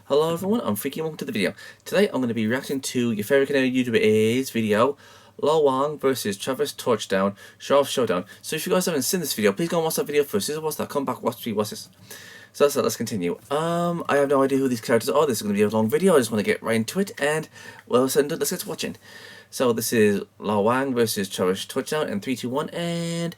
Hello everyone, I'm Freaky and welcome to the video. Today I'm going to be reacting to your favourite Canadian YouTuber's video, Wang vs Travis Touchdown, Show Off Showdown. So if you guys haven't seen this video, please go and watch that video first. Watch that, come back, watch this. So let's continue. I have no idea who these characters are. This is going to be a long video. I just want to get right into it and, well, let's get to watching. So this is Wang vs Travis Touchdown in 3, 2, 1 and...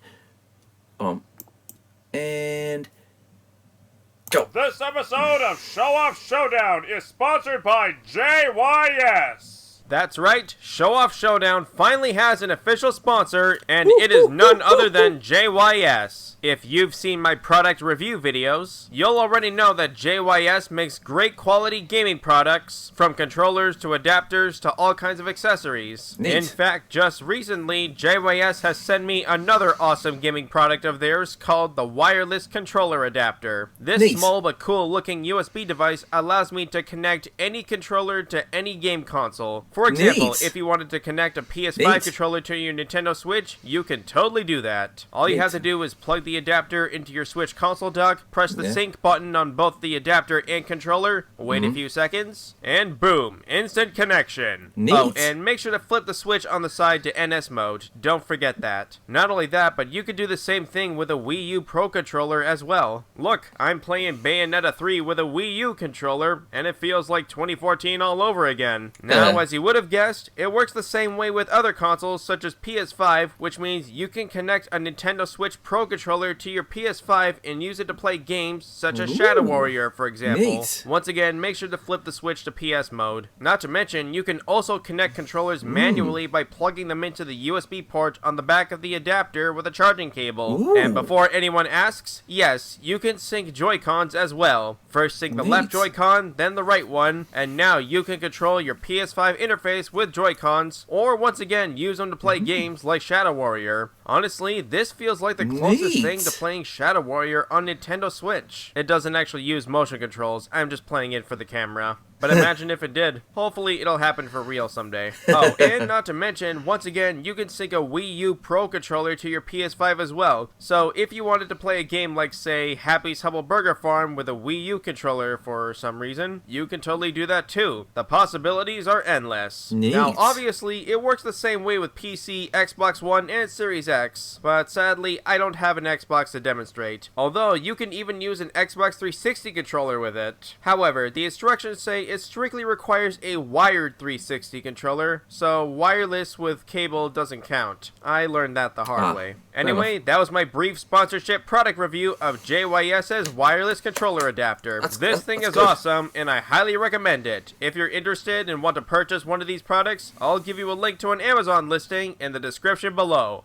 go! This episode of Show Off Showdown is sponsored by JYS. That's right, Show Off Showdown finally has an official sponsor, and it is none other than JYS. If you've seen my product review videos, you'll already know that JYS makes great quality gaming products, from controllers to adapters to all kinds of accessories. Neat. In fact, just recently, JYS has sent me another awesome gaming product of theirs called the wireless controller adapter. This Neat. Small but cool looking USB device allows me to connect any controller to any game console. For example, Neat. if you wanted to connect a PS5 Neat. controller to your Nintendo Switch, you can totally do that. All you have to do is plug the adapter into your Switch console dock, press the sync button on both the adapter and controller, wait a few seconds, and boom, instant connection. Neat. Oh, and make sure to flip the switch on the side to NS mode. Don't forget that. Not only that, but you could do the same thing with a Wii U Pro controller as well. Look, I'm playing Bayonetta 3 with a Wii U controller, and it feels like 2014 all over again. Now, as you would have guessed, it works the same way with other consoles such as PS5, which means you can connect a Nintendo Switch Pro controller to your PS5 and use it to play games such as Shadow Warrior, for example. Neat. Once again, make sure to flip the switch to PS mode. Not to mention, you can also connect controllers manually by plugging them into the USB port on the back of the adapter with a charging cable. And before anyone asks, yes, you can sync Joy-Cons as well. First sync the left Joy-Con, then the right one, and now you can control your PS5 interface with Joy-Cons, or once again, use them to play games like Shadow Warrior. Honestly, this feels like the closest thing to playing Shadow Warrior on Nintendo Switch. It doesn't actually use motion controls, I'm just playing it for the camera. But imagine if it did. Hopefully it'll happen for real someday. Oh, and not to mention, once again, you can sync a Wii U Pro controller to your PS5 as well. So if you wanted to play a game like, say, Happy's Humble Burger Farm with a Wii U controller for some reason, you can totally do that too. The possibilities are endless. Neat. Now, obviously, it works the same way with PC, Xbox One, and Series X, but sadly, I don't have an Xbox to demonstrate. Although, you can even use an Xbox 360 controller with it. However, the instructions say it strictly requires a wired 360 controller, so wireless with cable doesn't count. I learned that the hard way. Anyway, that was my brief sponsorship product review of JYS's wireless controller adapter. This thing is awesome, and I highly recommend it. If you're interested and want to purchase one of these products, I'll give you a link to an Amazon listing in the description below.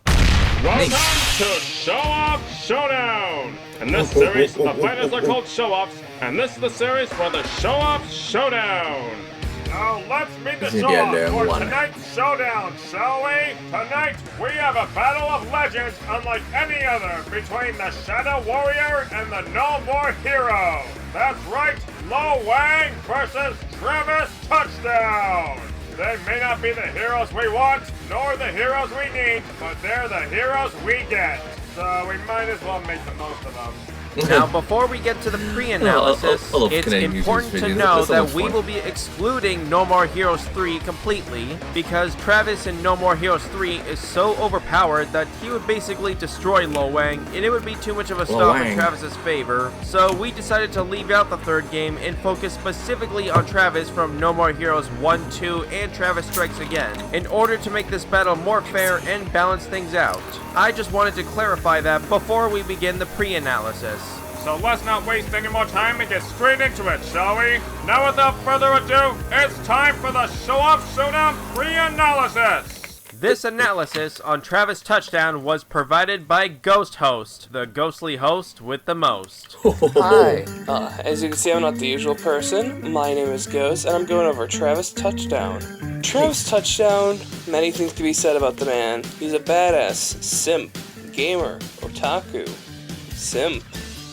Welcome to Show Off Showdown! In this series, the fighters are called Show-Offs, and this is the series for the Show Off Showdown! Now let's meet the Show-Offs for tonight's showdown, shall we? Tonight, we have a battle of legends unlike any other between the Shadow Warrior and the No More Hero! That's right, Wang versus Travis Touchdown! They may not be the heroes we want, nor the heroes we need, but they're the heroes we get. So we might as well make the most of them. Now, before we get to the pre-analysis, it's important to know that we will be excluding No More Heroes 3 completely, because Travis in No More Heroes 3 is so overpowered that he would basically destroy Wang, and it would be too much of a stop in Travis's favor. So we decided to leave out the third game and focus specifically on Travis from No More Heroes 1, 2, and Travis Strikes Again, in order to make this battle more fair and balance things out. I just wanted to clarify that before we begin the pre-analysis. So let's not waste any more time and get straight into it, shall we? Now without further ado, it's time for the Show Off Showdown pre-analysis! This analysis on Travis Touchdown was provided by Ghost Host, the ghostly host with the most. Hi, as you can see I'm not the usual person. My name is Ghost and I'm going over Travis Touchdown. Travis Touchdown, many things can be said about the man. He's a badass, simp, gamer, otaku, simp.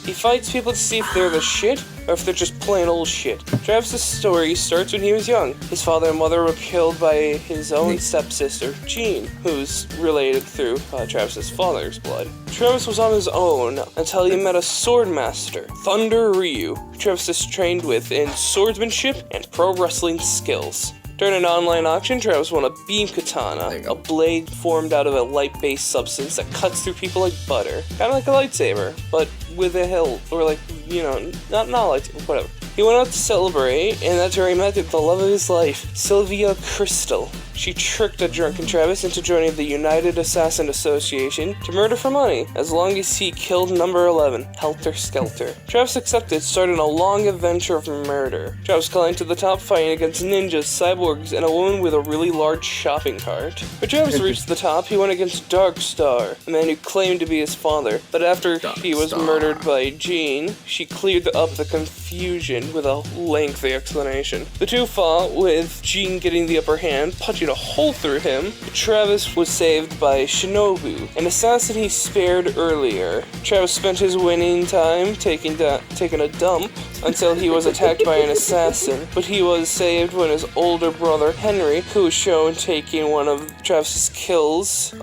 He fights people to see if they're the shit or if they're just plain old shit. Travis's story starts when he was young. His father and mother were killed by his own stepsister, Jean, who's related through Travis's father's blood. Travis was on his own until he met a sword master, Thunder Ryu, who Travis is trained with in swordsmanship and pro wrestling skills. During an online auction, Travis won a beam katana, a blade formed out of a light-based substance that cuts through people like butter. Kind of like a lightsaber, but with a hilt, or like, you know, not a lightsaber, whatever. He went out to celebrate, and that's where he met the love of his life, Sylvia Crystal. She tricked a drunken Travis into joining the United Assassin Association to murder for money, as long as he killed number 11, Helter Skelter. Travis accepted, starting a long adventure of murder. Travis climbed to the top fighting against ninjas, cyborgs, and a woman with a really large shopping cart. When Travis reached the top, he went against Darkstar, a man who claimed to be his father, but after he was murdered by Jean, she cleared up the confusion with a lengthy explanation. The two fought, with Jean getting the upper hand, punching a hole through him. Travis was saved by Shinobu, an assassin he spared earlier. Travis spent his winning time taking a dump until he was attacked by an assassin, but he was saved when his older brother Henry, who was shown taking one of Travis's kills,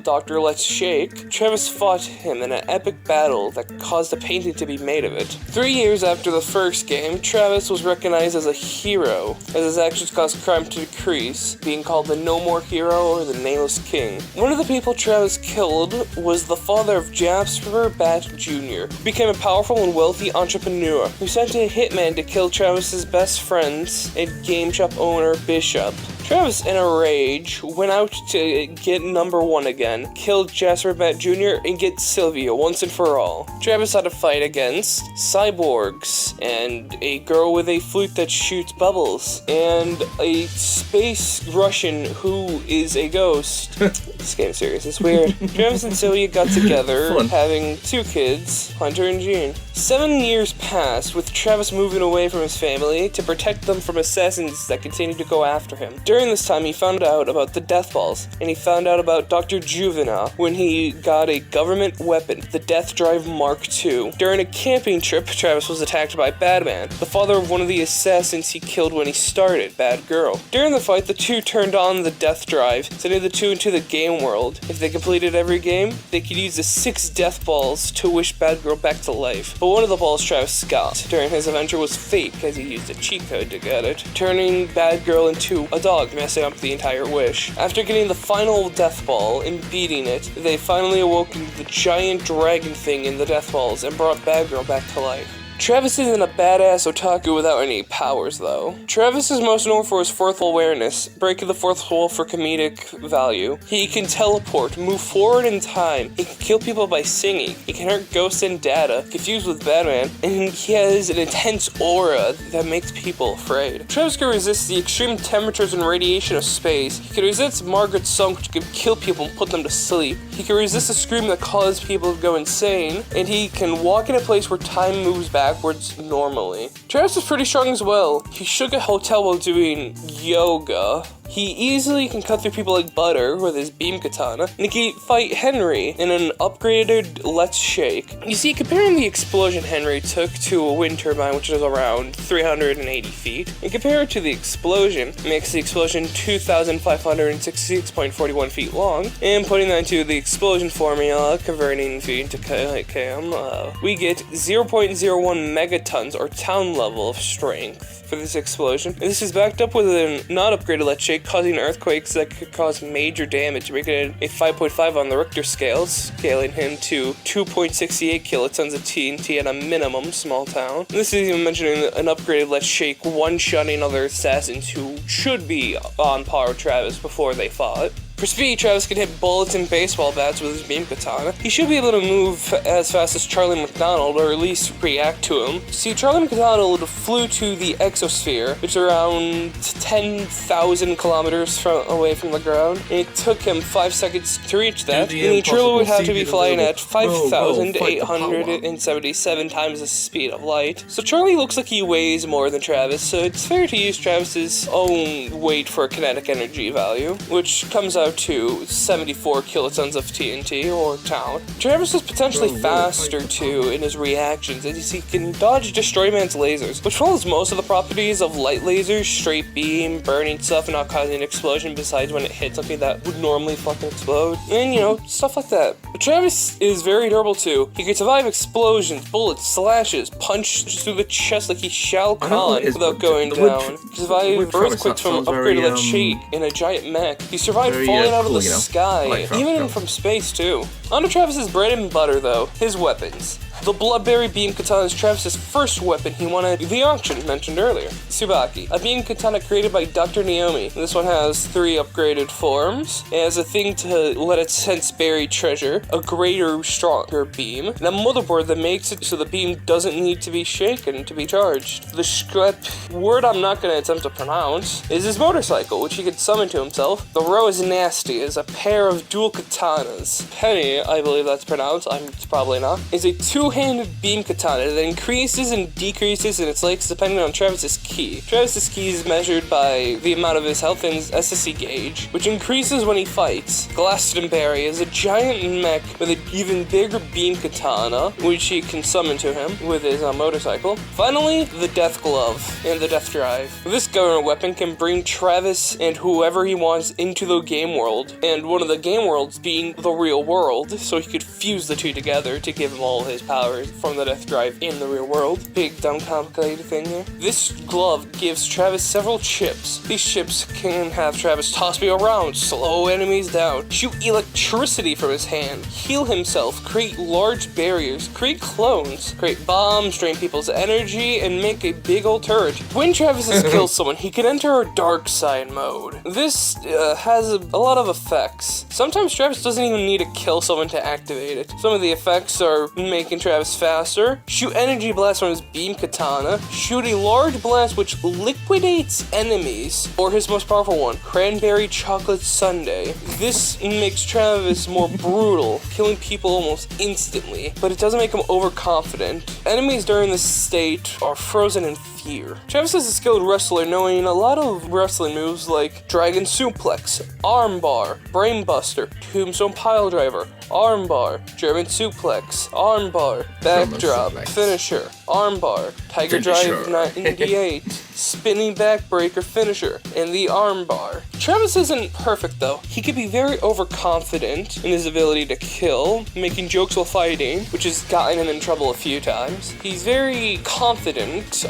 Dr. Let's Shake. Travis fought him in an epic battle that caused a painting to be made of it. 3 years after the first game, Travis was recognized as a hero, as his actions caused crime to decrease, being called the No More Hero or the Nameless King. One of the people Travis killed was the father of Jasper Bat Jr., who became a powerful and wealthy entrepreneur, who sent a hitman to kill Travis's best friends and game shop owner Bishop. Travis, in a rage, went out to get number 1 again, killed Jasper Bat Jr., and get Sylvia once and for all. Travis had to fight against cyborgs, and a girl with a flute that shoots bubbles, and a space Russian who is a ghost. This game's serious, it's weird. Travis and Sylvia got together, having 2 kids, Hunter and Jean. 7 years passed, with Travis moving away from his family to protect them from assassins that continued to go after him. During this time, he found out about the Death Balls, and he found out about Dr. Juvenile when he got a government weapon, the Death Drive Mark II. During a camping trip, Travis was attacked by Batman, the father of one of the assassins he killed when he started, Bad Girl. During the fight, the two turned on the Death Drive, sending the two into the game world. If they completed every game, they could use the 6 Death Balls to wish Bad Girl back to life. But one of the balls Travis got during his adventure was fake, as he used a cheat code to get it, turning Bad Girl into a dog, messing up the entire wish. After getting the final Death Ball and beating it, they finally awoken the giant dragon thing in the Death Balls and brought Bad Girl back to life. Travis isn't a badass otaku without any powers, though. Travis is most known for his fourth awareness, breaking the fourth wall for comedic value. He can teleport, move forward in time, he can kill people by singing, he can hurt ghosts and data, confused with Batman, and he has an intense aura that makes people afraid. Travis can resist the extreme temperatures and radiation of space. He can resist Margaret's song, which can kill people and put them to sleep. He can resist a scream that causes people to go insane, and he can walk in a place where time moves backwards normally. Travis is pretty strong as well. He shook a hotel while doing yoga. He easily can cut through people like butter with his beam katana, and he can fight Henry in an upgraded Let's Shake. You see, comparing the explosion Henry took to a wind turbine, which is around 380 feet, and compare it to the explosion, makes the explosion 2,566.41 feet long, and putting that into the explosion formula, converting feet into km, we get 0.01 megatons, or town level of strength for this explosion. And this is backed up with a not upgraded Let's Shake, causing earthquakes that could cause major damage, making it a 5.5 on the Richter scale, scaling him to 2.68 kilotons of TNT at a minimum, small town. And this is even mentioning an upgraded Let's Shake one-shotting other assassins who should be on par with Travis before they fought. For speed, Travis can hit bullets and baseball bats with his beam katana. He should be able to move as fast as Charlie McDonald, or at least react to him. See, Charlie McDonald flew to the exosphere, which is around 10,000 kilometers away from the ground, and it took him 5 seconds to reach that, and he truly would have to be flying at 5,877 times the speed of light. So Charlie looks like he weighs more than Travis, so it's fair to use Travis's own weight for kinetic energy value, which comes out to 74 kilotons of TNT or town. Travis is potentially faster too in his reactions, as he can dodge Destroy Man's lasers, which follows most of the properties of light lasers: straight beam, burning stuff and not causing an explosion besides when it hits something that would normally fucking explode, and you know, stuff like that. But Travis is very durable too. He can survive explosions, bullets, slashes, punch through the chest like he's Shao Kahn without going down. He survived earthquakes from upgraded like Shake in a giant mech. He survived falling out of the sky, even from space too. Onto Travis's bread and butter though, his weapons. The Bloodberry Beam Katana is Travis' first weapon he won at the auction mentioned earlier. Tsubaki, a beam katana created by Dr. Naomi. This one has 3 upgraded forms. It has a thing to let it sense buried treasure, a greater, stronger beam, and a motherboard that makes it so the beam doesn't need to be shaken to be charged. The word I'm not going to attempt to pronounce is his motorcycle, which he could summon to himself. The row is nasty, is a pair of dual katanas. Penny, I believe that's pronounced, it's probably not, is a two-handed beam katana that increases and decreases in its length depending on Travis's ki. Travis's ki is measured by the amount of his health and his SSC gauge, which increases when he fights. Glastonbury is a giant mech with an even bigger beam katana, which he can summon to him with his motorcycle. Finally, the Death Glove and the Death Drive. This government weapon can bring Travis and whoever he wants into the game world, and one of the game worlds being the real world, so he could fuse the two together to give him all his powers from the Death Drive in the real world. Big, dumb, complicated thing here. This glove gives Travis several chips. These chips can have Travis toss people around, slow enemies down, shoot electricity from his hand, heal himself, create large barriers, create clones, create bombs, drain people's energy, and make a big old turret. When Travis has killed someone, he can enter a dark side mode. This has a lot of effects. Sometimes Travis doesn't even need to kill someone to activate it. Some of the effects are making Travis faster, shoot energy blast from his beam katana, shoot a large blast which liquidates enemies, or his most powerful one, Cranberry Chocolate Sundae. This makes Travis more brutal, killing people almost instantly, but it doesn't make him overconfident. Enemies during this state are frozen in fear. Travis is a skilled wrestler, knowing a lot of wrestling moves like Dragon Suplex, Armbar, Brainbuster, Tombstone Piledriver, Armbar, German Suplex, Armbar, Backdrop, Finisher, Armbar, Tiger Drive 98, Spinning Backbreaker Finisher, and the Armbar. Travis isn't perfect though. He can be very overconfident in his ability to kill, making jokes while fighting, which has gotten him in trouble a few times. He's very confident,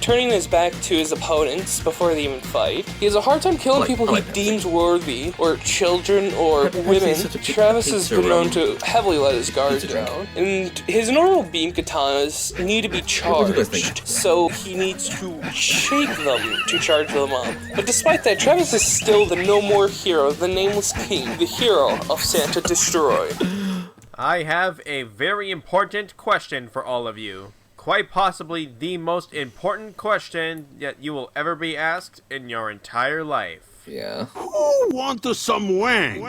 turning his back to his opponents before they even fight. He has a hard time killing people he deems worthy, or children, or women. Travis has been known to heavily let his guard down, and his normal beam katanas need to be charged, so he needs to shake them to charge them up. But despite that, Travis is still the no more hero, the nameless king, the hero of Santa Destroy. I have a very important question for all of you. Quite possibly the most important question that you will ever be asked in your entire life. Yeah. Who wants some Wang?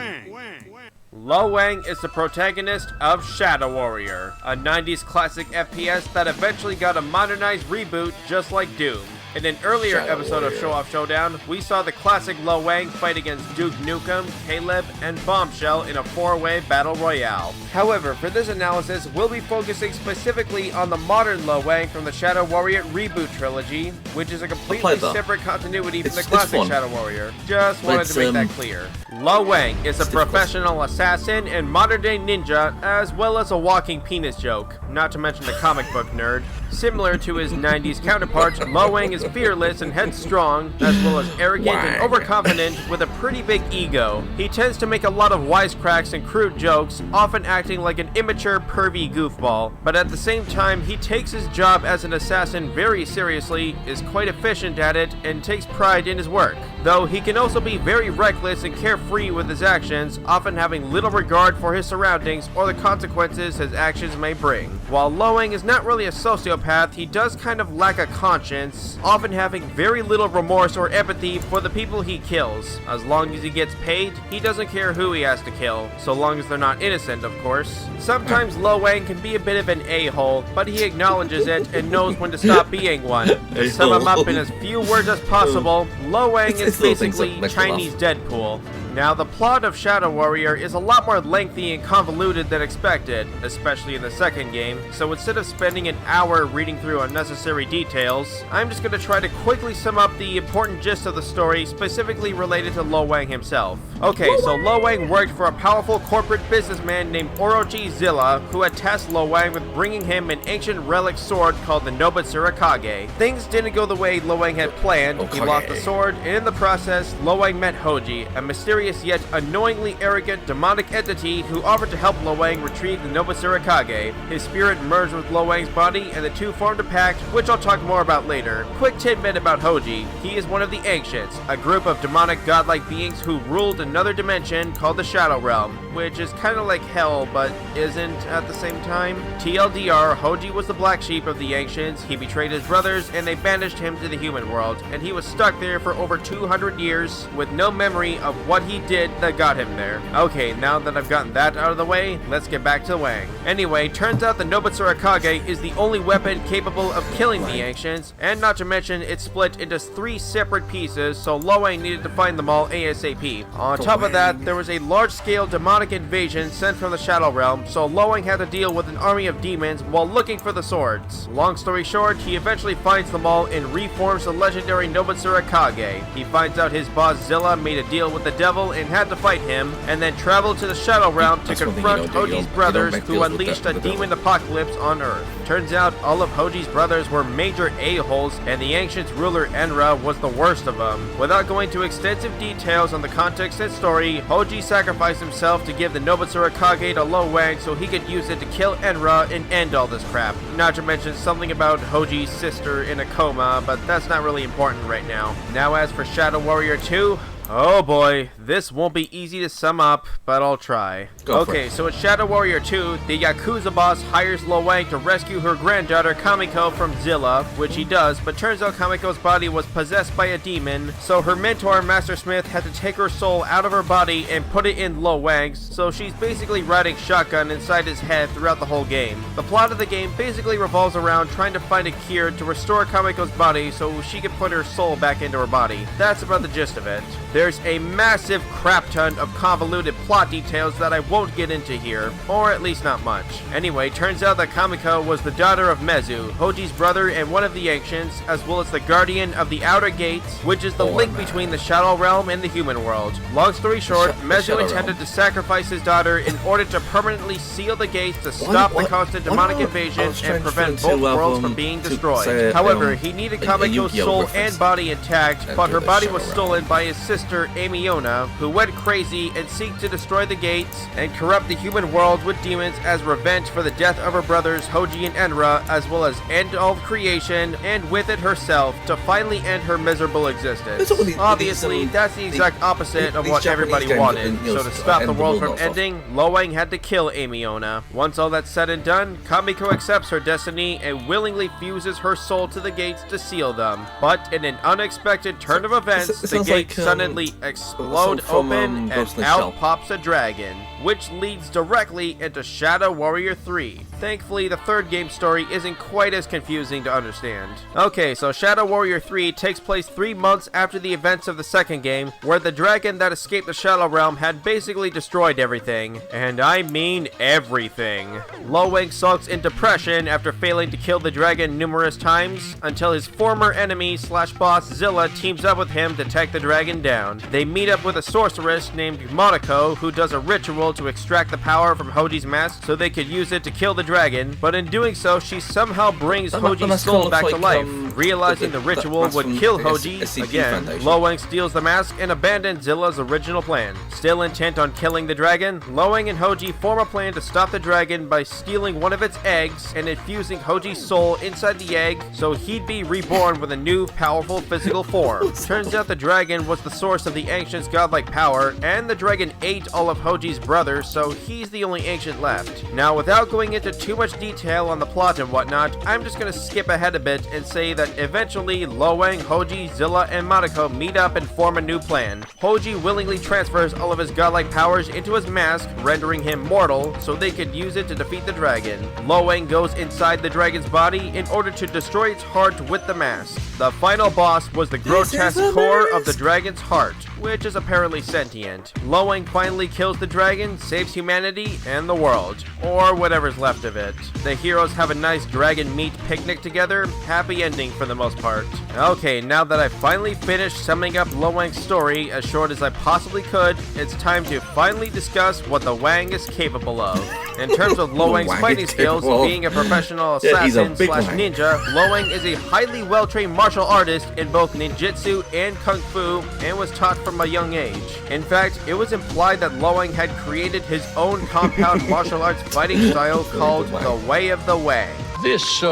Lo Wang is the protagonist of Shadow Warrior, a 90s classic FPS that eventually got a modernized reboot just like Doom. In an earlier episode of Show Off Showdown, we saw the classic Lo Wang fight against Duke Nukem, Caleb, and Bombshell in a 4-way battle royale. However, for this analysis, we'll be focusing specifically on the modern Lo Wang from the Shadow Warrior reboot trilogy, which is a completely separate continuity from the classic Shadow Warrior. Just wanted to make that clear. Lo Wang is a professional assassin and modern-day ninja, as well as a walking penis joke, not to mention the comic book nerd. Similar to his 90s counterparts, Lo Wang is fearless and headstrong, as well as arrogant and overconfident with a pretty big ego. He tends to make a lot of wisecracks and crude jokes, often acting like an immature, pervy goofball. But at the same time, he takes his job as an assassin very seriously, is quite efficient at it, and takes pride in his work. Though he can also be very reckless and carefree with his actions, often having little regard for his surroundings or the consequences his actions may bring. While Lo Wang is not really a sociopath, he does kind of lack a conscience, often having very little remorse or empathy for the people he kills. As long as he gets paid, he doesn't care who he has to kill, so long as they're not innocent, of course. Sometimes Lo Wang can be a bit of an a-hole, but he acknowledges it and knows when to stop being one. To sum him up in as few words as possible, Lo Wang is basically Chinese Deadpool. Now, the plot of Shadow Warrior is a lot more lengthy and convoluted than expected, especially in the second game, so instead of spending an hour reading through unnecessary details, I'm just going to try to quickly sum up the important gist of the story specifically related to Lo Wang himself. Okay, so Lo Wang worked for a powerful corporate businessman named Orochi Zilla, who had tasked Lo Wang with bringing him an ancient relic sword called the Nobutsura Kage. Things didn't go the way Lo Wang had planned. He lost the sword, and in the process, Lo Wang met Hoji, a mysterious yet annoyingly arrogant demonic entity who offered to help Lo Wang retrieve the Nobutsura Kage. His spirit merged with Lo Wang's body, and the two formed a pact, which I'll talk more about later. Quick tidbit about Hoji. He is one of the Ancients, a group of demonic godlike beings who ruled another dimension called the Shadow Realm, which is kind of like hell, but isn't at the same time. TLDR, Hoji was the black sheep of the Ancients. He betrayed his brothers, and they banished him to the human world, and he was stuck there for over 200 years with no memory of what he did that got him there. Okay, now that I've gotten that out of the way, let's get back to Wang. Anyway, turns out the Nobutsura Kage is the only weapon capable of killing the Ancients, and not to mention it's split into 3 separate pieces, so Lo Wang needed to find them all ASAP. On top of that, there was a large-scale demonic invasion sent from the Shadow Realm, so Lo Wang had to deal with an army of demons while looking for the swords. Long story short, he eventually finds them all and reforms the legendary Nobutsura Kage. He finds out his boss Zilla made a deal with the devil and had to fight him, and then traveled to the Shadow Realm to confront Hoji's brothers who unleashed a demon apocalypse on Earth. Turns out all of Hoji's brothers were major a-holes, and the Ancients ruler Enra was the worst of them. Without going into extensive details on the context and story, Hoji sacrificed himself to give the Nobutsura Kage to Lo Wang so he could use it to kill Enra and end all this crap. Not to mention something about Hoji's sister in a coma, but that's not really important right now. Now as for Shadow Warrior 2, oh boy, this won't be easy to sum up, but I'll try. Okay, so in Shadow Warrior 2, the Yakuza boss hires Lo Wang to rescue her granddaughter Kamiko from Zilla, which he does, but turns out Kamiko's body was possessed by a demon, so her mentor, Master Smith, had to take her soul out of her body and put it in Lo Wang's, so she's basically riding shotgun inside his head throughout the whole game. The plot of the game basically revolves around trying to find a cure to restore Kamiko's body so she can put her soul back into her body. That's about the gist of it. There's a massive crap ton of convoluted plot details that I won't get into here, or at least not much. Anyway, turns out that Kamiko was the daughter of Mezu, Hoji's brother and one of the Ancients, as well as the guardian of the Outer Gates, which is the link between the Shadow Realm and the human world. Long story short, Mezu intended to sacrifice his daughter in order to permanently seal the gates to stop the constant demonic invasion and prevent both worlds from being destroyed. However, he needed Kamiko's soul and body intact, but her body was stolen by his sister Amiona, who went crazy and seeked to destroy the gates and corrupt the human world with demons as revenge for the death of her brothers Hoji and Enra, as well as end all of creation, and with it herself, to finally end her miserable existence. Obviously, that's the exact opposite of what everybody wanted, so to stop the world from ending, Lo Wang had to kill Amiona. Once all that's said and done, Kamiko accepts her destiny and willingly fuses her soul to the gates to seal them. But in an unexpected turn of events, the gates suddenly explode open and out pops a dragon, which leads directly into Shadow Warrior 3. Thankfully, the third game story isn't quite as confusing to understand. Okay, so Shadow Warrior 3 takes place 3 months after the events of the second game, where the dragon that escaped the Shadow Realm had basically destroyed everything. And I mean everything. Lo Wang sulks in depression after failing to kill the dragon numerous times, until his former enemy / boss Zilla teams up with him to take the dragon down. They meet up with a sorceress named Monako, who does a ritual to extract the power from Hoji's mask so they could use it to kill the dragon, but in doing so, she somehow brings Hoji's soul back to life. Realizing the ritual would kill Hoji, again, Lo Wang steals the mask and abandons Zilla's original plan. Still intent on killing the dragon, Lo Wang and Hoji form a plan to stop the dragon by stealing one of its eggs and infusing Hoji's soul inside the egg so he'd be reborn with a new, powerful physical form. Turns out the dragon was the source of the Ancient's godlike power, and the dragon ate all of Hoji's brothers, so he's the only Ancient left. Now, without going into too much detail on the plot and whatnot, I'm just gonna skip ahead a bit and say that eventually Lo Wang, Hoji, Zilla, and Madako meet up and form a new plan. Hoji willingly transfers all of his godlike powers into his mask, rendering him mortal so they could use it to defeat the dragon. Lo Wang goes inside the dragon's body in order to destroy its heart with the mask. The final boss was the grotesque core of the dragon's heart, which is apparently sentient. Lo Wang finally kills the dragon, saves humanity and the world, or whatever's left of it. The heroes have a nice dragon meat picnic together, happy ending for the most part. Okay, now that I've finally finished summing up Lo Wang's story as short as I possibly could, it's time to finally discuss what the Wang is capable of. In terms of Lo Wang's fighting skills, being a professional assassin slash ninja, Lo Wang is a highly well-trained martial artist in both ninjutsu and kung fu, and was taught from a young age. In fact, it was implied that Lo Wang had created his own compound martial arts fighting style called the Way of the Wang. This,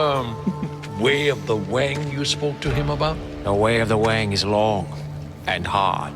Way of the Wang you spoke to him about? The Way of the Wang is long and hard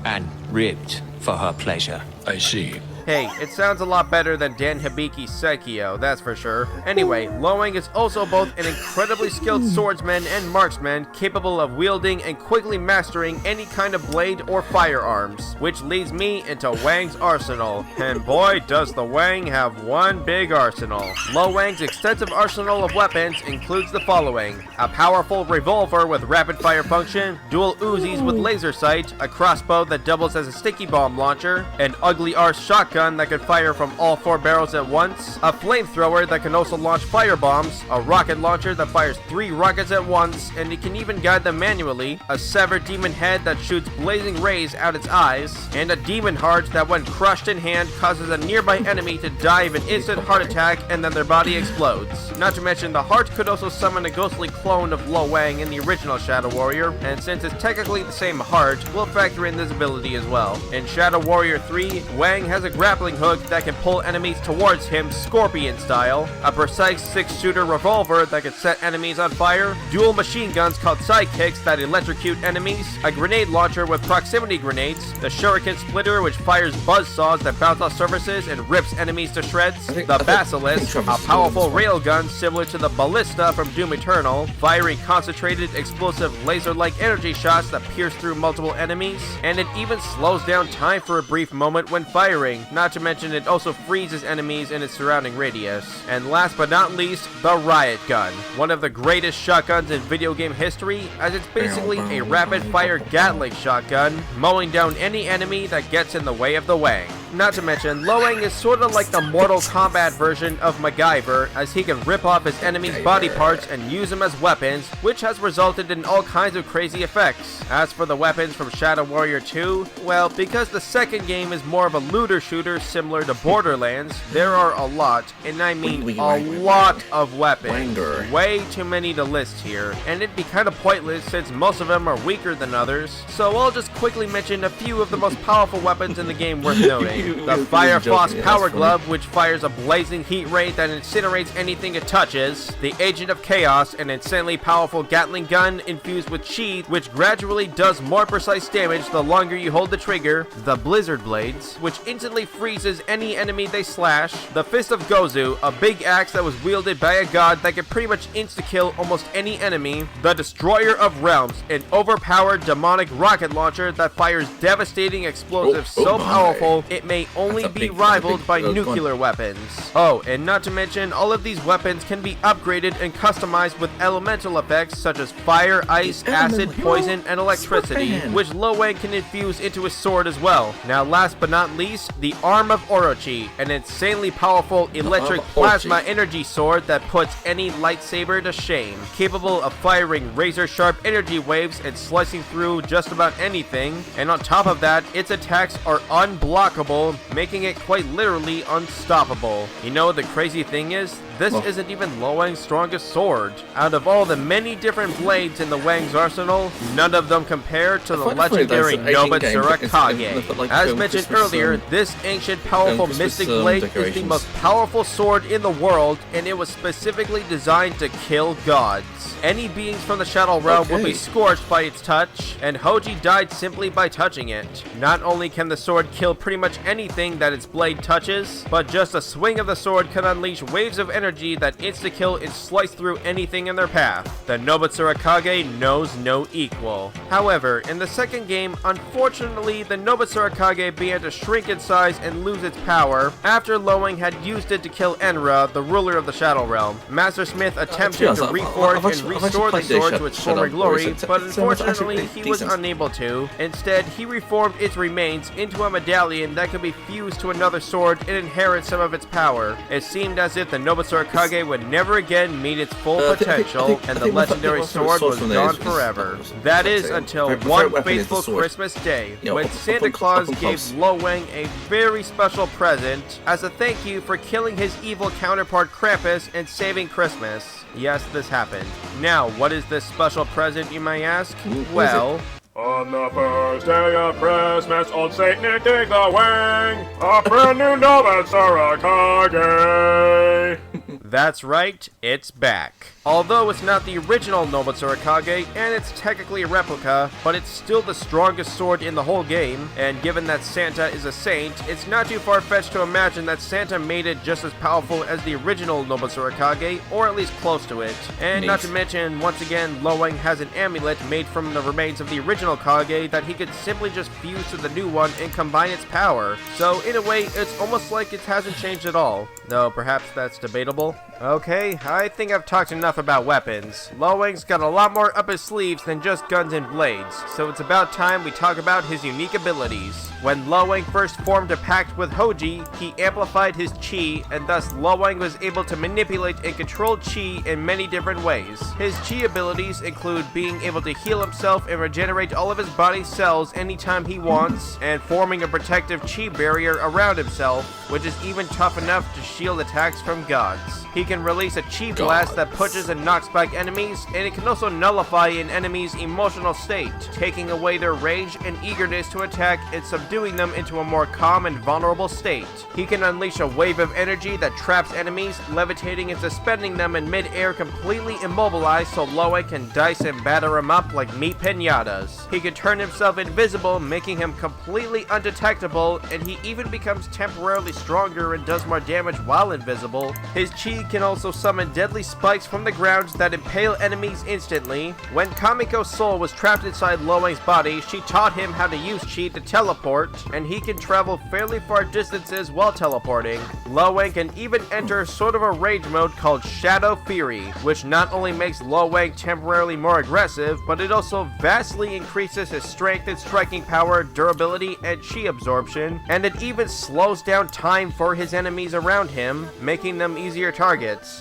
and ribbed for her pleasure. I see. Hey, it sounds a lot better than Dan Hibiki's Sekio, that's for sure. Anyway, Lo Wang is also both an incredibly skilled swordsman and marksman, capable of wielding and quickly mastering any kind of blade or firearms, which leads me into Wang's arsenal. And boy, does the Wang have one big arsenal. Lo Wang's extensive arsenal of weapons includes the following: a powerful revolver with rapid fire function, dual Uzis with laser sight, a crossbow that doubles as a sticky bomb launcher, an ugly arse shotgun that can fire from all 4 barrels at once, a flamethrower that can also launch fire bombs, a rocket launcher that fires 3 rockets at once, and it can even guide them manually, a severed demon head that shoots blazing rays out its eyes, and a demon heart that when crushed in hand causes a nearby enemy to die of an instant heart attack and then their body explodes. Not to mention the heart could also summon a ghostly clone of Lo Wang in the original Shadow Warrior, and since it's technically the same heart, we'll factor in this ability as well. In Shadow Warrior 3, Wang has a grappling hook that can pull enemies towards him Scorpion style, a precise 6-shooter revolver that can set enemies on fire, dual machine guns called sidekicks that electrocute enemies, a grenade launcher with proximity grenades, the shuriken splitter which fires buzzsaws that bounce off surfaces and rips enemies to shreds, the basilisk, a powerful railgun similar to the ballista from Doom Eternal, firing concentrated explosive laser-like energy shots that pierce through multiple enemies, and it even slows down time for a brief moment when firing. Not to mention it also freezes enemies in its surrounding radius. And last but not least, the Riot Gun, one of the greatest shotguns in video game history, as it's basically a rapid-fire Gatling shotgun, mowing down any enemy that gets in the way of the Wang. Not to mention, Lo Wang is sort of like the Mortal Kombat version of MacGyver, as he can rip off his enemies' body parts and use them as weapons, which has resulted in all kinds of crazy effects. As for the weapons from Shadow Warrior 2, well, because the second game is more of a looter shooter similar to Borderlands, there are a lot, and I mean a lot of weapons. Way too many to list here, and it'd be kind of pointless since most of them are weaker than others, so I'll just quickly mention a few of the most powerful weapons in the game worth noting. The Fire Frost Power Glove, which fires a blazing heat ray that incinerates anything it touches. The Agent of Chaos, an insanely powerful Gatling gun infused with chi, which gradually does more precise damage the longer you hold the trigger. The Blizzard Blades, which instantly freezes any enemy they slash. The Fist of Gozu, a big axe that was wielded by a god that can pretty much insta-kill almost any enemy. The Destroyer of Realms, an overpowered demonic rocket launcher that fires devastating explosives so powerful it may only be rivaled by nuclear weapons. Oh, and not to mention, all of these weapons can be upgraded and customized with elemental effects such as fire, ice, acid, poison, and electricity, which Lo Wang can infuse into his sword as well. Now last but not least, the Arm of Orochi, an insanely powerful electric plasma energy sword that puts any lightsaber to shame, capable of firing razor-sharp energy waves and slicing through just about anything, and on top of that, its attacks are unblockable, making it quite literally unstoppable. You know what the crazy thing is? This isn't even Lo Wang's strongest sword. Out of all the many different blades in the Wang's arsenal, none of them compare to the legendary Nobutsura Kage. As mentioned earlier, this ancient powerful mystic blade is the most powerful sword in the world, and it was specifically designed to kill gods. Any beings from the Shadow Realm will be scorched by its touch, and Hoji died simply by touching it. Not only can the sword kill pretty much anything that its blade touches, but just a swing of the sword can unleash waves of energy that insta-kill and slice through anything in their path. The Nobutsuru Kage knows no equal. However, in the second game, unfortunately, the Nobutsuru Kage began to shrink in size and lose its power after Lowang had used it to kill Enra, the ruler of the Shadow Realm. Master Smith attempted to reforge and restore the sword to its former glory, but unfortunately he was unable to. Instead, he reformed its remains into a medallion that could be fused to another sword and inherit some of its power. It seemed as if the Nobutsuru Kage would never again meet its full potential, and the legendary sword was gone forever. That is until one fateful Christmas Day, when Santa Claus gave Lowang a very special present as a thank you for killing his evil counterpart Krampus and saving Christmas. Yes, this happened. Now, what is this special present, you may ask? Well, on the first day of Christmas, old Saint Nick dig the wing, a brand new Nobutsuru Kage. That's right, it's back. Although it's not the original Nobutsuru Kage, and it's technically a replica, but it's still the strongest sword in the whole game, and given that Santa is a saint, it's not too far-fetched to imagine that Santa made it just as powerful as the original Nobutsuru Kage, or at least close to it. And not to mention, once again, Lowang has an amulet made from the remains of the original Kage that he could simply just fuse to the new one and combine its power. So in a way, it's almost like it hasn't changed at all, though perhaps that's debatable. Okay, I think I've talked enough about weapons. Lowang's got a lot more up his sleeves than just guns and blades, so it's about time we talk about his unique abilities. When Lowang first formed a pact with Hoji, he amplified his chi, and thus Lowang was able to manipulate and control chi in many different ways. His chi abilities include being able to heal himself and regenerate all of his body's cells anytime he wants, and forming a protective chi barrier around himself, which is even tough enough to shield attacks from gods. He can release a chi blast that pushes and knocks back enemies, and it can also nullify an enemy's emotional state, taking away their rage and eagerness to attack and subduing them into a more calm and vulnerable state. He can unleash a wave of energy that traps enemies, levitating and suspending them in mid-air completely immobilized so Lowang can dice and batter them up like meat pinatas. He can turn himself invisible, making him completely undetectable, and he even becomes temporarily stronger and does more damage while invisible. His chi can also summon deadly spikes from the ground that impale enemies instantly. When Kamiko's soul was trapped inside Lowang's body, she taught him how to use chi to teleport, and he can travel fairly far distances while teleporting. Lowang can even enter sort of a rage mode called Shadow Fury, which not only makes Lowang temporarily more aggressive, but it also vastly increases his strength and striking power, durability, and chi absorption, and it even slows down time for his enemies around him, making them easier targets.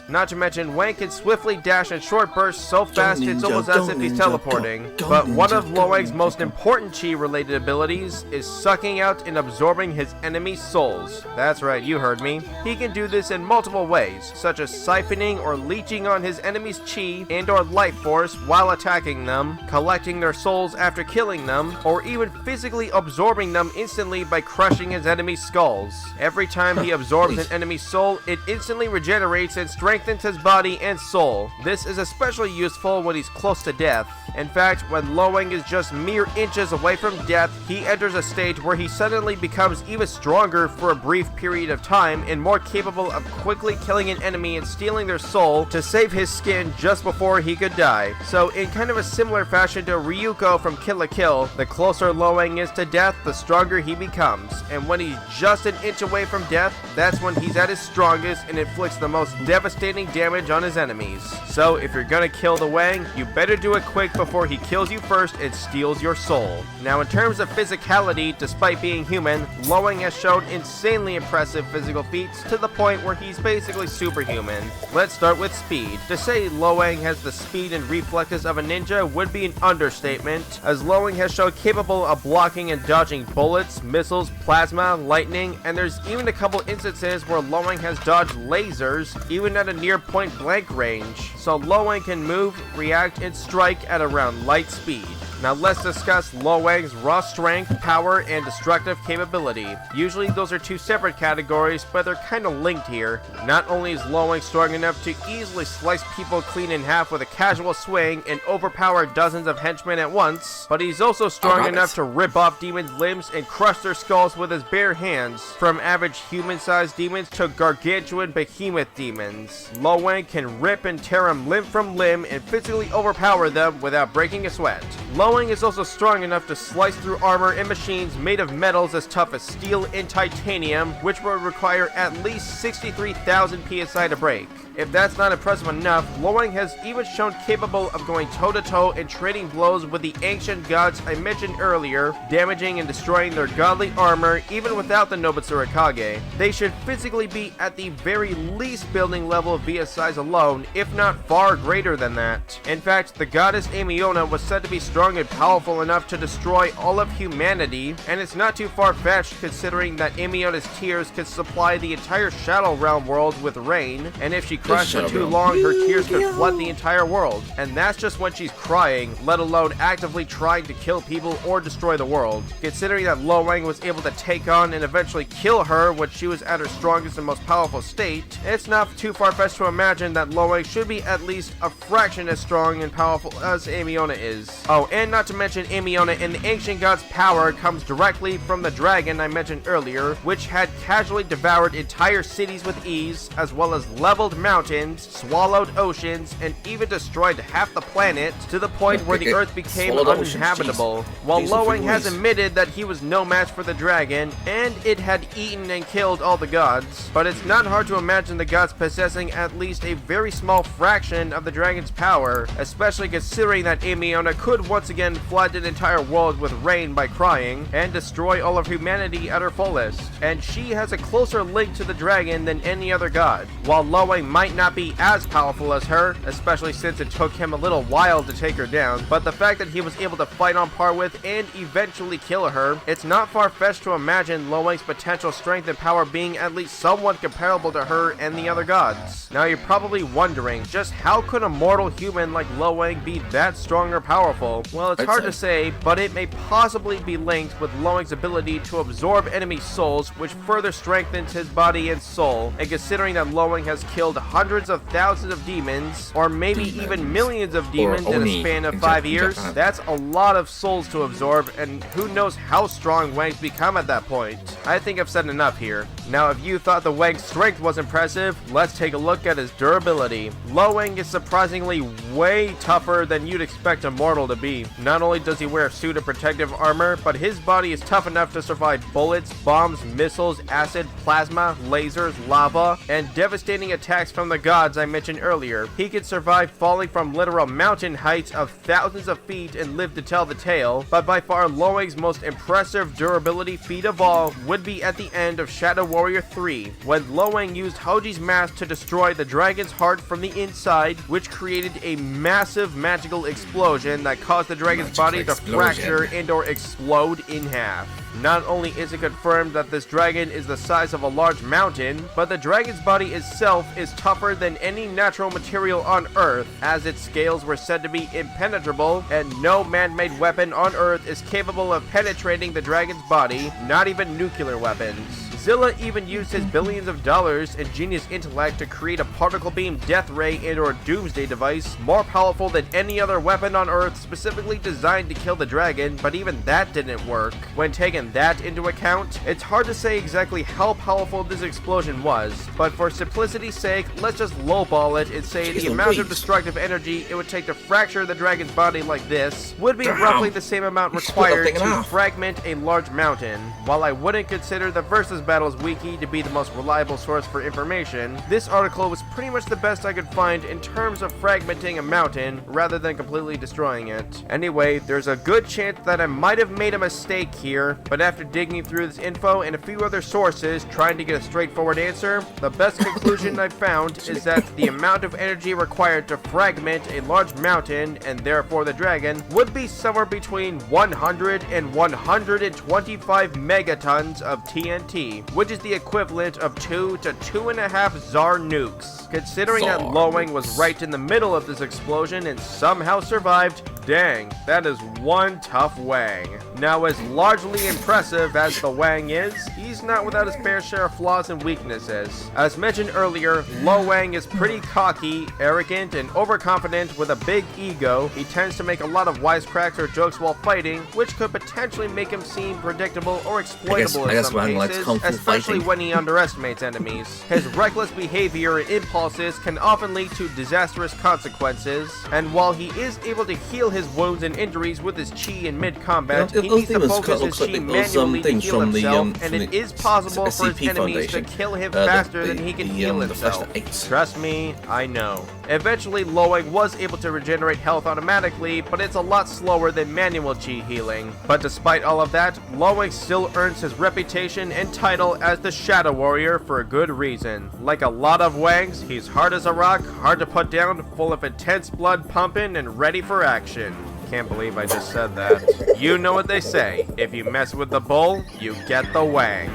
Not to mention, Wang can swiftly dash in short bursts so fast it's almost as if he's teleporting. But one of Lowang's most important chi-related abilities is sucking out and absorbing his enemies' souls. That's right, you heard me. He can do this in multiple ways, such as siphoning or leeching on his enemy's chi and or life force while attacking them, collecting their souls after killing them, or even physically absorbing them instantly by crushing his enemy's skulls. Every time he absorbs an enemy's soul, it instantly regenerates and strengthens his body and soul. This is especially useful when he's close to death. In fact, when Lowang is just mere inches away from death, he enters a state where he suddenly becomes even stronger for a brief period of time and more capable of quickly killing an enemy and stealing their soul to save his skin just before he could die. So in kind of a similar fashion to Ryuko from Kill la Kill, the closer Lowang is to death, the stronger he becomes. And when he's just an inch away from death, that's when he's at his strongest and inflicts the most devastating damage on his enemies. So if you're gonna kill the Wang, you better do it quick before he kills you first and steals your soul. Now in terms of physicality, despite being human, Lowang has shown insanely impressive physical feats to the point where he's basically superhuman. Let's start with speed. To say Lowang has the speed and reflexes of a ninja would be an understatement, as Lowang has shown capable of blocking and dodging bullets, missiles, plasma, lightning, and there's even a couple instances where Lowang has dodged lasers, even at a near point blank range. So Lowang can move, react, and strike at around light speed. Now let's discuss Lo Wang's raw strength, power, and destructive capability. Usually those are two separate categories, but they're kind of linked here. Not only is Lo Wang strong enough to easily slice people clean in half with a casual swing and overpower dozens of henchmen at once, but he's also strong enough to rip off demons' limbs and crush their skulls with his bare hands. From average human-sized demons to gargantuan behemoth demons, Lo Wang can rip and tear them limb from limb and physically overpower them without breaking a sweat. Lo Wang is also strong enough to slice through armor and machines made of metals as tough as steel and titanium, which would require at least 63,000 psi to break. If that's not impressive enough, Lo Wang has even shown capable of going toe-to-toe and trading blows with the ancient gods I mentioned earlier, damaging and destroying their godly armor even without the Nobitsura Kage. They should physically be at the very least building level via size alone, if not far greater than that. In fact, the goddess Amiona was said to be strong and powerful enough to destroy all of humanity, and it's not too far-fetched considering that Amiona's tears could supply the entire Shadow Realm world with rain, and if she cries for too long, her tears could flood the entire world. And that's just when she's crying, let alone actively trying to kill people or destroy the world. Considering that Lo Wang was able to take on and eventually kill her when she was at her strongest and most powerful state, it's not too far-fetched to imagine that Lo Wang should be at least a fraction as strong and powerful as Amiona is. Oh, and not to mention Amiona and the ancient god's power comes directly from the dragon I mentioned earlier, which had casually devoured entire cities with ease, as well as leveled mountains, swallowed oceans, and even destroyed half the planet to the point where the earth became uninhabitable. While Lo Wang has admitted that he was no match for the dragon, and it had eaten and killed all the gods, but it's not hard to imagine the gods possessing at least a very small fraction of the dragon's power, especially considering that Amiona could once again flood an entire world with rain by crying, and destroy all of humanity at her fullest. And she has a closer link to the dragon than any other god. While Lo Wang might not be as powerful as her, especially since it took him a little while to take her down, but the fact that he was able to fight on par with and eventually kill her, it's not far-fetched to imagine Lo Wang's potential strength and power being at least somewhat comparable to her and the other gods. Now you're probably wondering, just how could a mortal human like Lo Wang be that strong or powerful? Well, it's hard to say, but it may possibly be linked with Lo Wang's ability to absorb enemy souls, which further strengthens his body and soul, and considering that Lo Wang has killed hundreds of thousands of demons, or maybe even millions of demons in a span of 5 years, that's a lot of souls to absorb, and who knows how strong Wang's become at that point. I think I've said enough here. Now if you thought the Wang's strength was impressive, let's take a look at his durability. Lo Wang is surprisingly way tougher than you'd expect a mortal to be. Not only does he wear a suit of protective armor, but his body is tough enough to survive bullets, bombs, missiles, acid, plasma, lasers, lava, and devastating attacks from the gods I mentioned earlier. He could survive falling from literal mountain heights of thousands of feet and live to tell the tale, but by far Lo Wang's most impressive durability feat of all would be at the end of Shadow Warrior 3, when Lo Wang used Hoji's mask to destroy the dragon's heart from the inside, which created a massive magical explosion that caused the dragon's body to fracture and or explode in half. Not only is it confirmed that this dragon is the size of a large mountain, but the dragon's body itself is tougher than any natural material on Earth, as its scales were said to be impenetrable, and no man-made weapon on Earth is capable of penetrating the dragon's body, not even nuclear weapons. Zilla even used his billions of dollars and genius intellect to create a particle beam death ray and or doomsday device more powerful than any other weapon on Earth specifically designed to kill the dragon, but even that didn't work. When taking that into account, it's hard to say exactly how powerful this explosion was, but for simplicity's sake, let's just lowball it and say the amount of destructive energy it would take to fracture the dragon's body like this would be roughly the same amount required to fragment a large mountain. While I wouldn't consider the Versus Battles wiki to be the most reliable source for information, this article was pretty much the best I could find in terms of fragmenting a mountain rather than completely destroying it. Anyway, there's a good chance that I might have made a mistake here, but after digging through this info and a few other sources trying to get a straightforward answer, the best conclusion I found is that the amount of energy required to fragment a large mountain, and therefore the dragon, would be somewhere between 100 and 125 megatons of TNT. which is the equivalent of 2 to 2.5 Tsar nukes. Considering that Lo Wang was right in the middle of this explosion and somehow survived, dang, that is one tough Wang. Now, as largely impressive as the Wang is, he's not without his fair share of flaws and weaknesses. As mentioned earlier, Lo Wang is pretty cocky, arrogant, and overconfident with a big ego. He tends to make a lot of wisecracks or jokes while fighting, which could potentially make him seem predictable or exploitable in some cases, especially when he underestimates enemies. His reckless behavior and impulses can often lead to disastrous consequences, and while he is able to heal his wounds and injuries with his chi in mid-combat, he needs to focus his chi manually to heal himself, and it is possible for his enemies to kill him faster than he can heal himself. Trust me, I know. Eventually, Lo Wang was able to regenerate health automatically, but it's a lot slower than manual chi healing. But despite all of that, Lo Wang still earns his reputation and title as the Shadow Warrior for a good reason. Like a lot of Wangs, he's hard as a rock, hard to put down, full of intense blood pumping, and ready for action. Can't believe I just said that. You know what they say, if you mess with the bull, you get the Wang.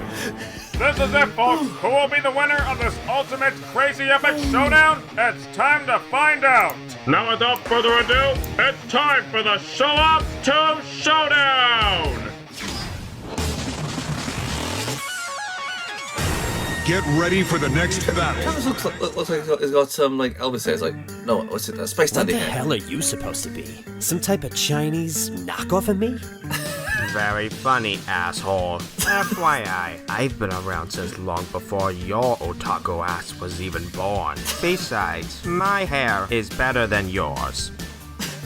This is it, folks. Who will be the winner of this ultimate crazy epic showdown? It's time to find out. Now, without further ado, it's time for the Show Up to Showdown. Get ready for the next battle. Travis looks like he's got some, like, Elvis says, like, no, what's it, Space What Dandy. the hell are you supposed to be? Some type of Chinese knockoff of me? Very funny, asshole. FYI, I've been around since long before your otaku ass was even born. Besides, my hair is better than yours.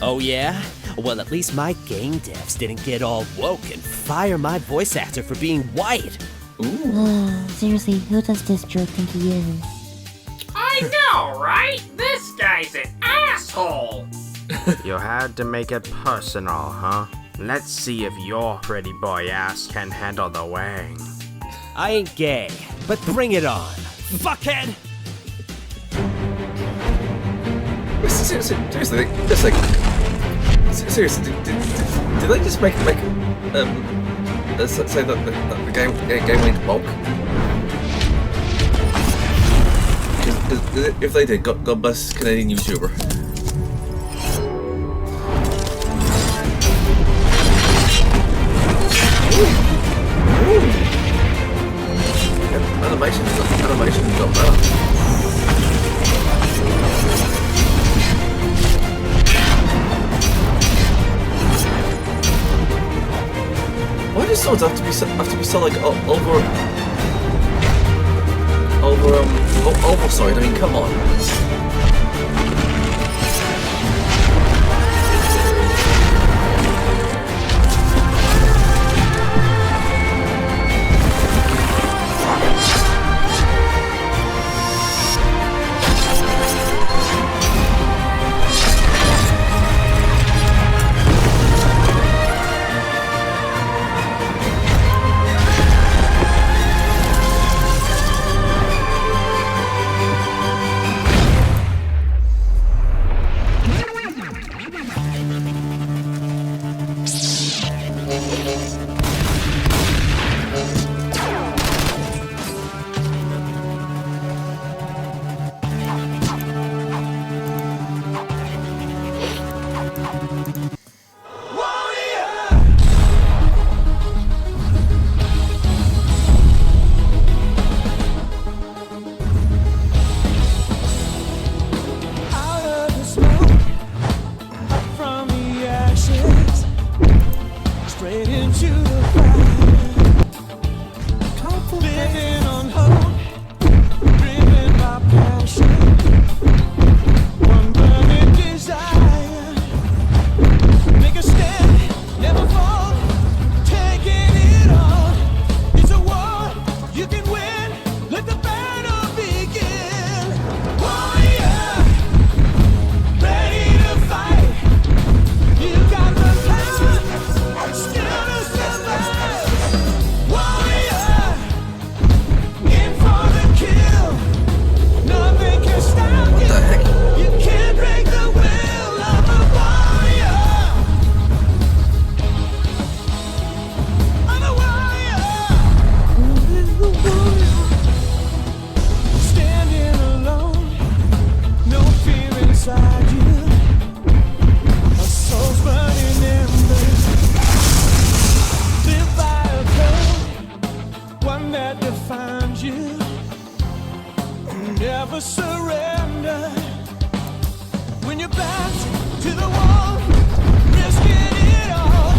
Oh yeah? Well, at least my game devs didn't get all woke and fire my voice actor for being white. Seriously, who does this jerk think he is? I know, right? This guy's an asshole! You had to make it personal, huh? Let's see if your pretty boy ass can handle the Wang. I ain't gay, but bring it on, fuckhead! Seriously, just like, seriously, did they just make say that the game went woke? If they did, God bless Canadian YouTuber. Animation got better. Why do swords have to be so like oversized? I mean, come on. your back to the wall, risking it all.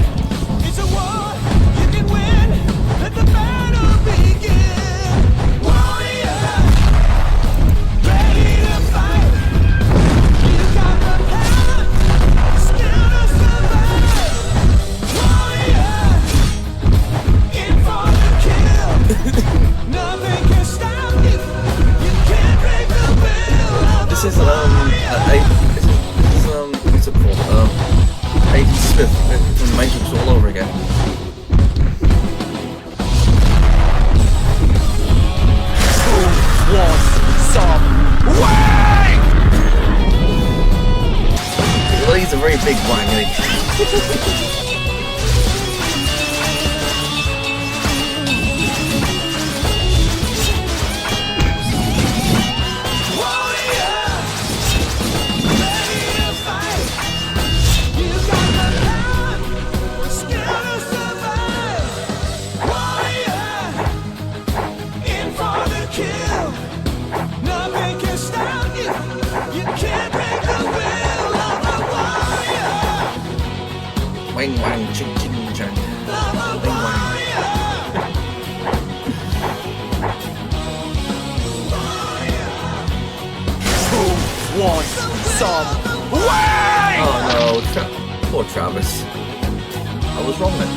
It's a war you can win. Let the battle begin. Warrior, ready to fight. You got the power, skill to survive. Warrior, in for the kill. Nothing can stop you. You can't break the will of This is what's it called? Agent Smith from the Matrix all over again. Well, he's a very big wang, isn't he? Wang wang ching ching chang. Wang wang. Who wants some wang? Oh no, poor Travis. I was wrong then.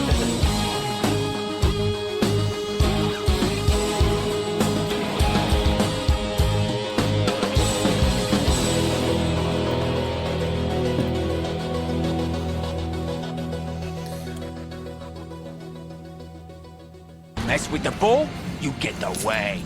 Mess with the bull, you get the wang.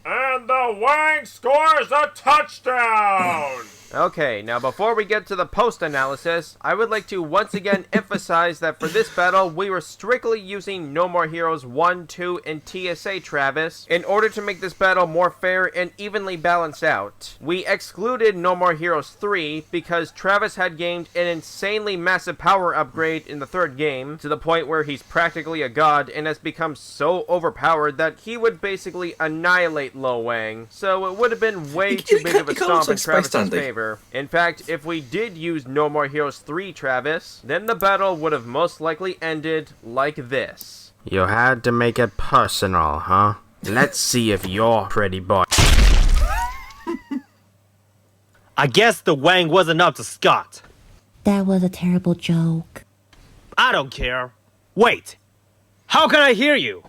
And the Wang scores a touchdown! Okay, now before we get to the post-analysis, I would like to once again emphasize that for this battle, we were strictly using No More Heroes 1, 2, and TSA Travis in order to make this battle more fair and evenly balanced out. We excluded No More Heroes 3 because Travis had gained an insanely massive power upgrade in the third game, to the point where he's practically a god and has become so overpowered that he would basically annihilate Lo Wang, so it would have been way too big of a stomp in Travis' favor. In fact, if we did use No More Heroes 3 Travis, then the battle would have most likely ended like this. You had to make it personal, huh? Let's see if you're pretty boy. I guess the Wang wasn't up to Scott. That was a terrible joke. I don't care. Wait! How can I hear you?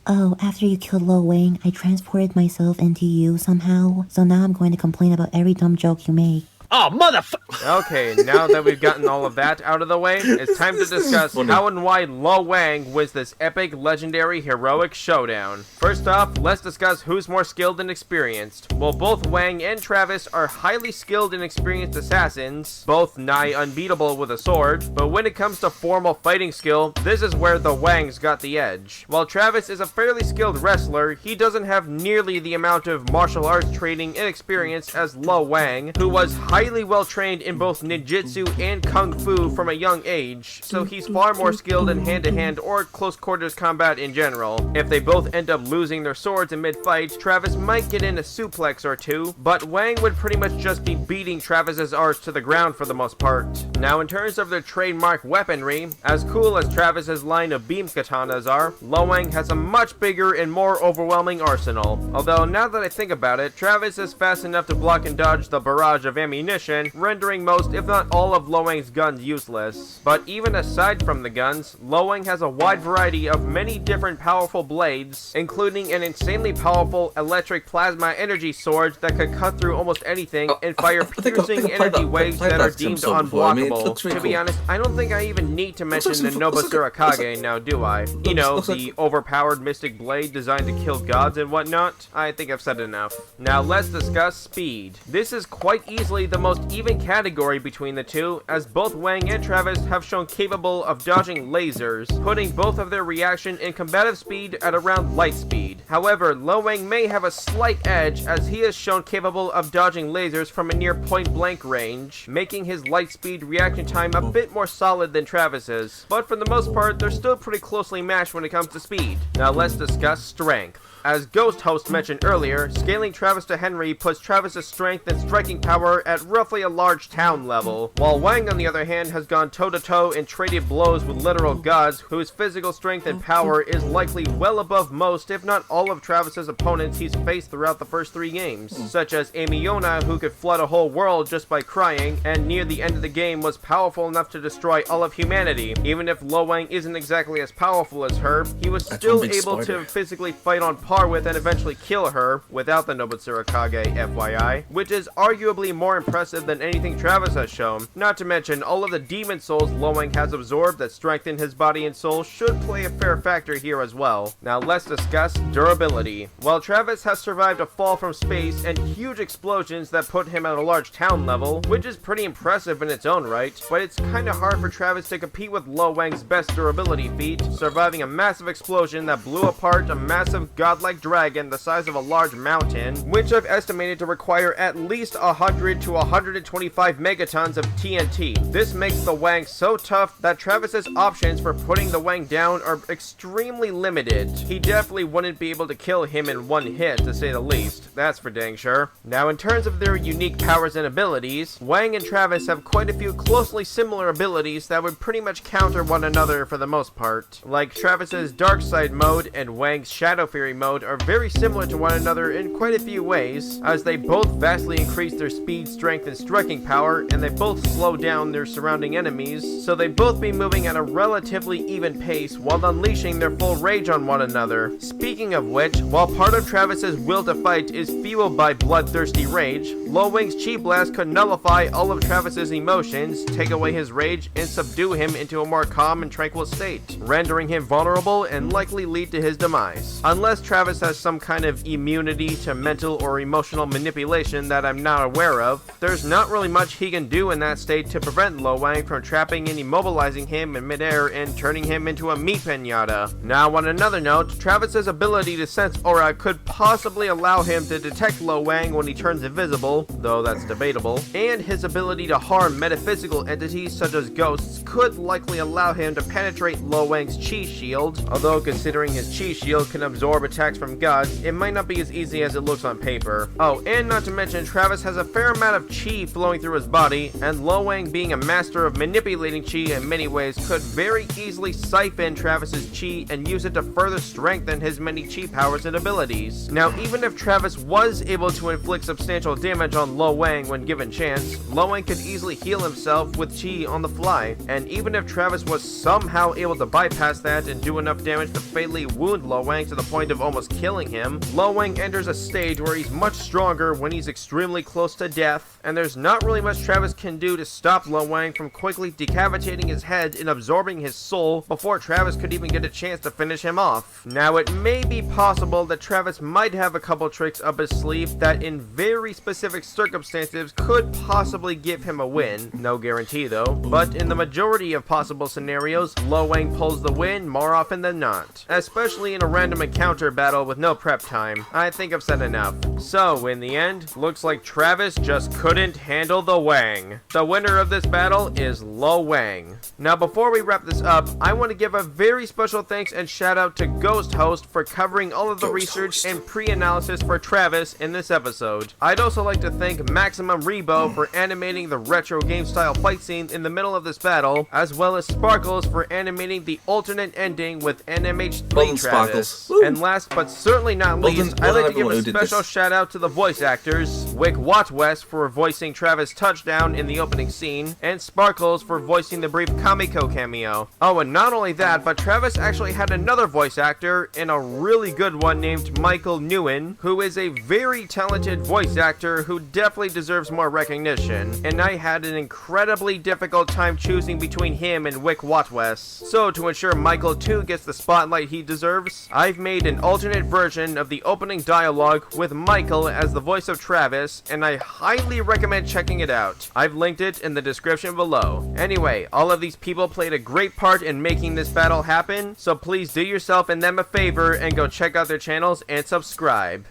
Oh, after you killed Lo Wang, I transported myself into you somehow. So now I'm going to complain about every dumb joke you make. Oh, motherfucker! Okay, now that we've gotten all of that out of the way, it's time to discuss how and why Lo Wang wins this epic, legendary, heroic showdown. First off, let's discuss who's more skilled and experienced. Well, both Wang and Travis are highly skilled and experienced assassins, both nigh unbeatable with a sword, but when it comes to formal fighting skill, this is where the Wangs got the edge. While Travis is a fairly skilled wrestler, he doesn't have nearly the amount of martial arts training and experience as Lo Wang, who was highly well trained in both ninjutsu and kung fu from a young age, so he's far more skilled in hand-to-hand or close quarters combat in general. If they both end up losing their swords in mid-fight, Travis might get in a suplex or two, but Wang would pretty much just be beating Travis's arse to the ground for the most part. Now in terms of their trademark weaponry, as cool as Travis's line of beam katanas are, Lo Wang has a much bigger and more overwhelming arsenal. Although now that I think about it, Travis is fast enough to block and dodge the barrage of ammunition, rendering most, if not all, of Lo Wang's guns useless. But even aside from the guns, Lo Wang has a wide variety of many different powerful blades, including an insanely powerful electric plasma energy sword that could cut through almost anything and fire piercing energy waves that are deemed unblockable. To be honest, I don't think I even need to mention the Nobusura Kage now, do I? You know, the overpowered mystic blade designed to kill gods and whatnot. I think I've said enough. Now let's discuss speed. This is quite easily the most even category between the two, as both Wang and Travis have shown capable of dodging lasers, putting both of their reaction and combative speed at around light speed. However, Lo Wang may have a slight edge, as he is shown capable of dodging lasers from a near point-blank range, making his light speed reaction time a bit more solid than Travis's, but for the most part, they're still pretty closely matched when it comes to speed. Now let's discuss strength. As Ghost Host mentioned earlier, scaling Travis to Henry puts Travis's strength and striking power at roughly a large town level, while Wang on the other hand has gone toe-to-toe and traded blows with literal gods whose physical strength and power is likely well above most, if not all of Travis's opponents he's faced throughout the first 3 games, such as Amiona, who could flood a whole world just by crying, and near the end of the game was powerful enough to destroy all of humanity. Even if Lo Wang isn't exactly as powerful as her, he was still able to physically fight on par with and eventually kill her, without the Nobutsuru Kage, FYI, which is arguably more impressive than anything Travis has shown. Not to mention, all of the demon souls Lo Wang has absorbed that strengthen his body and soul should play a fair factor here as well. Now let's discuss durability. While Travis has survived a fall from space and huge explosions that put him at a large town level, which is pretty impressive in its own right, but it's kinda hard for Travis to compete with Lo Wang's best durability feat, surviving a massive explosion that blew apart a massive godlike dragon the size of a large mountain, which I've estimated to require at least 100 to 125 megatons of TNT. This makes the Wang so tough that Travis's options for putting the Wang down are extremely limited. He definitely wouldn't be able to kill him in one hit, to say the least. That's for dang sure. Now, in terms of their unique powers and abilities, Wang and Travis have quite a few closely similar abilities that would pretty much counter one another for the most part. Like Travis's Dark Side mode and Wang's Shadow Fury mode are very similar to one another in quite a few ways, as they both vastly increase their speed, strength, and striking power, and they both slow down their surrounding enemies, so they both be moving at a relatively even pace while unleashing their full rage on one another. Speaking of which, while part of Travis's will to fight is fueled by bloodthirsty rage, Lo Wang's Chi Blast could nullify all of Travis's emotions, take away his rage, and subdue him into a more calm and tranquil state, rendering him vulnerable and likely lead to his demise. Unless Travis has some kind of immunity to mental or emotional manipulation that I'm not aware of, there's not really much he can do in that state to prevent Lo Wang from trapping and immobilizing him in midair and turning him into a meat pinata. Now, on another note, Travis's ability to sense aura could possibly allow him to detect Lo Wang when he turns invisible, though that's debatable, and his ability to harm metaphysical entities such as ghosts could likely allow him to penetrate Lo Wang's Chi Shield, although considering his Chi Shield can absorb attacks from gods, it might not be as easy as it looks on paper. Oh, and not to mention, Travis has a fair amount of Chi flowing through his body, and Lo Wang, being a master of manipulating Chi in many ways, could very easily siphon Travis's Chi and use it to further strengthen his many Chi powers and abilities. Now, even if Travis was able to inflict substantial damage on Lo Wang when given chance, Lo Wang could easily heal himself with Chi on the fly, and even if Travis was somehow able to bypass that and do enough damage to fatally wound Lo Wang to the point of almost killing him, Lo Wang enters a stage where he's much stronger when he's extremely close to death, and there's not really much Travis can do to stop Lo Wang from quickly decapitating his head and absorbing his soul before Travis could even get a chance to finish him off. Now, it may be possible that Travis might have a couple tricks up his sleeve that in very specific circumstances could possibly give him a win. No guarantee though, but in the majority of possible scenarios, Lo Wang pulls the win more often than not, especially in a random encounter battle with no prep time. I think I've said enough. So, in the end, looks like Travis just couldn't handle the Wang. The winner of this battle is Lo Wang. Now, before we wrap this up, I want to give a very special thanks and shout out to Ghost Host for covering all of the research and pre-analysis for Travis in this episode. I'd also like to thank Maximum Rebo for animating the retro game style fight scene in the middle of this battle, as well as Sparkles for animating the alternate ending with NMH3 Travis. And last but certainly not least, I'd like to give a special shout out to the voice actors, Wick Watwest for voicing Travis Touchdown in the opening scene, and Sparkles for voicing the brief Kamiko cameo. Oh, and not only that, but Travis actually had another voice actor, and a really good one named Michael Nguyen, who is a very talented voice actor who definitely deserves more recognition, and I had an incredibly difficult time choosing between him and Wick Watwest. So to ensure Michael too gets the spotlight he deserves, I've made an alternate version of the opening dialogue with Michael as the voice of Travis, and I highly recommend checking it out. I've linked it in the description below. Anyway, all of these people played a great part in making this battle happen, so please do yourself and them a favor and go check out their channels and subscribe.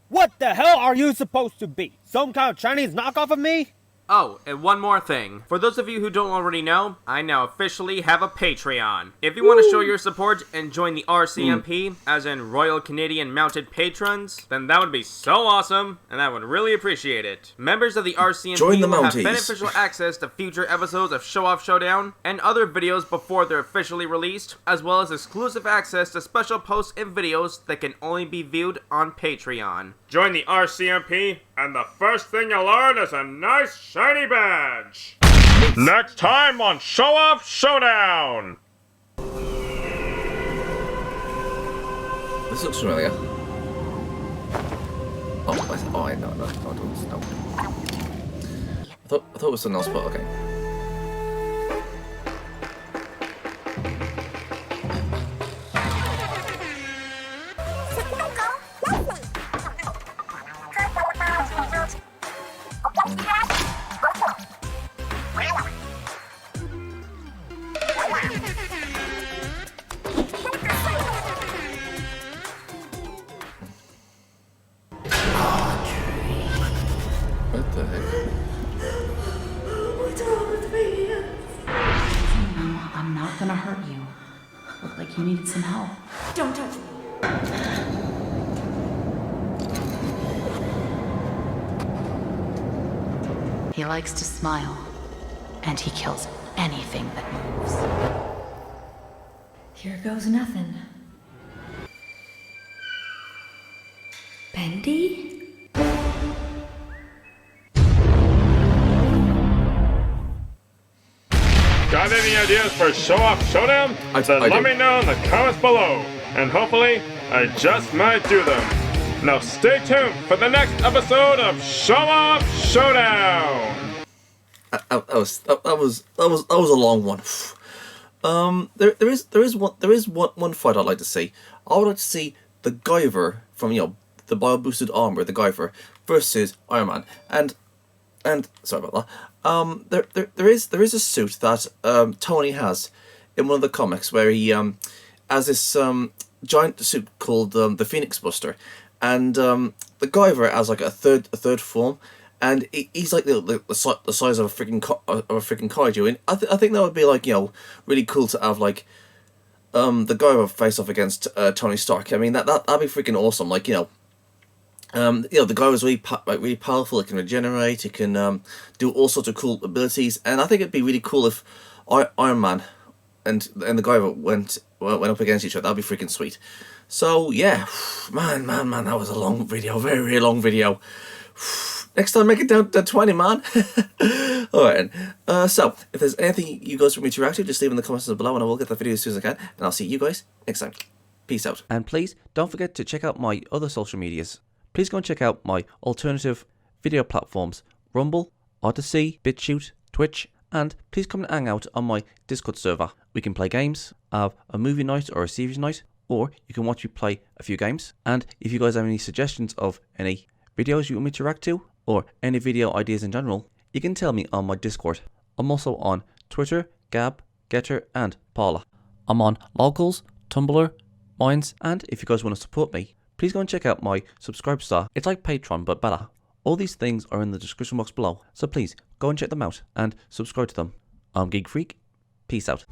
What the hell are you supposed to be? Some kind of Chinese knockoff of me? Oh, and one more thing. For those of you who don't already know, I now officially have a Patreon. If you want to show your support and join the RCMP, as in Royal Canadian Mounted Patrons, then that would be so awesome, and I would really appreciate it. Members of the RCMP will have beneficial access to future episodes of Show Off Showdown and other videos before they're officially released, as well as exclusive access to special posts and videos that can only be viewed on Patreon. Join the RCMP, and the first thing you'll learn is a nice shiny badge. Next time on Show Off Showdown. This looks familiar. Oh, no, no. I thought it was something else, but okay. What the heck? What's wrong with me? No, I'm not gonna hurt you. Looked like you needed some help. Don't touch me. He likes to smile, and he kills anything that moves. Here goes nothing. Bendy? Got any ideas for Show Off Showdown? Then let me know in the comments below, and hopefully I just might do them. Now stay tuned for the next episode of Show Off Showdown. That was a long one. There is one fight I'd like to see. I would like to see the Guyver from the bio boosted armor, the Guyver, versus Iron Man. And sorry about that. There is a suit that Tony has in one of the comics where he has this giant suit called the Phoenix Buster, and the Guyver has like a third form, and he's like the size of a freaking kaiju. And I think that would be like really cool to have like the Guyver face off against Tony Stark. I mean that'd be freaking awesome. Like the guy was really powerful. It can regenerate. It can do all sorts of cool abilities, and I think it'd be really cool if Iron Man and the guy went up against each other. That'd be freaking sweet. So yeah, man, that was a long video, very long video. Next time, make it down to 20, man. All right. So if there's anything you guys want me to react to, just leave in the comments below, and I will get that video as soon as I can. And I'll see you guys next time. Peace out. And please don't forget to check out my other social medias. Please go and check out my alternative video platforms, Rumble, Odyssey, BitChute, Twitch, and please come and hang out on my Discord server. We can play games, have a movie night or a series night, or you can watch me play a few games. And if you guys have any suggestions of any videos you want me to react to, or any video ideas in general, you can tell me on my Discord. I'm also on Twitter, Gab, Getter, and Paula. I'm on Locals, Tumblr, Minds, and if you guys want to support me, please go and check out my Subscribe Star. It's like Patreon, but better. All these things are in the description box below, so please go and check them out and subscribe to them. I'm Geek Freak. Peace out.